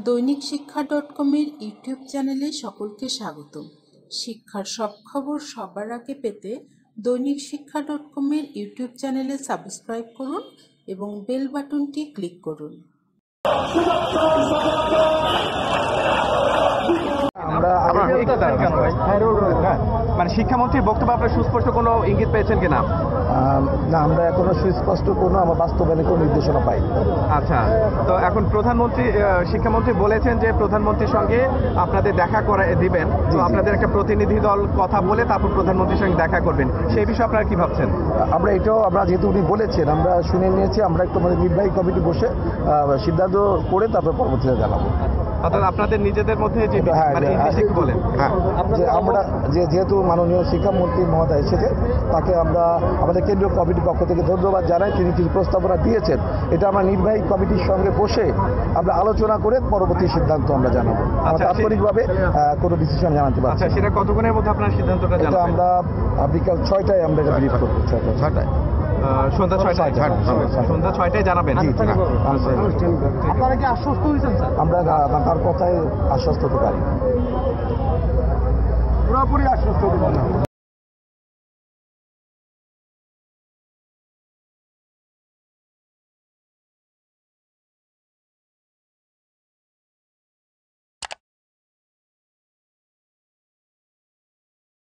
দৈনিক শিক্ষা .com-এর ইউটিউব চ্যানেলে সকলকে স্বাগতম। শিক্ষার সব খবর সবার আগে পেতে দৈনিক শিক্ষা .com-এর ইউটিউব চ্যানেলে সাবস্ক্রাইব করুন এবং বেল বাটনটি ক্লিক করুন। মানে শিক্ষামন্ত্রীর বক্তব্য আপনার সুস্পষ্ট কোনো ইঙ্গিত পেয়েছেন কিনা? না, আমরা এখনো সুস্পষ্ট কোনো আমার বাস্তবায়নের কোনো নির্দেশনা পাই। আচ্ছা, তো এখন শিক্ষামন্ত্রী বলেছেন যে প্রধানমন্ত্রীর সঙ্গে আপনাদের দেখা করে দিবেন, তো আপনাদের একটা প্রতিনিধি দল কথা বলে তারপর প্রধানমন্ত্রীর সঙ্গে দেখা করবেন, সেই বিষয়ে আপনারা কি ভাবছেন? আমরা যেহেতু উনি বলেছেন আমরা শুনে নিয়েছি, আমরা একটু আমাদের নির্বাহী কমিটি বসে সিদ্ধান্ত করে তারপর পরবর্তীতে জানাবো। অর্থাৎ আপনাদের নিজেদের মধ্যে যে বলেন, আমরা যেহেতু মাননীয় শিক্ষামন্ত্রী মহোদয় এসেছে, তাকে আমরা আমাদের কেন্দ্রীয় কমিটির পক্ষ থেকে ধন্যবাদ জানাই। তিনি কিছু প্রস্তাবনা দিয়েছেন, এটা আমরা নির্বাহী কমিটির সঙ্গে বসে আমরা আলোচনা করে পরবর্তী সিদ্ধান্ত আমরা জানাবো। তাৎক্ষণিকভাবে কোনো ডিসিশন জানাতে পারছি। আচ্ছা, সেটা কতক্ষণের মধ্যে আপনার সিদ্ধান্তটা জানাবেন? আমরা বিকাল 6টায় আমরা ব্রিফ করবো। 6টায় সন্ধ্যা 6টায় জানাবেন। আপনারা কি আশ্বস্ত হয়েছেন? আমরা তার কথায় আশ্বস্ত হতে পারি, পুরোপুরি আশ্বস্ত হতে পারি।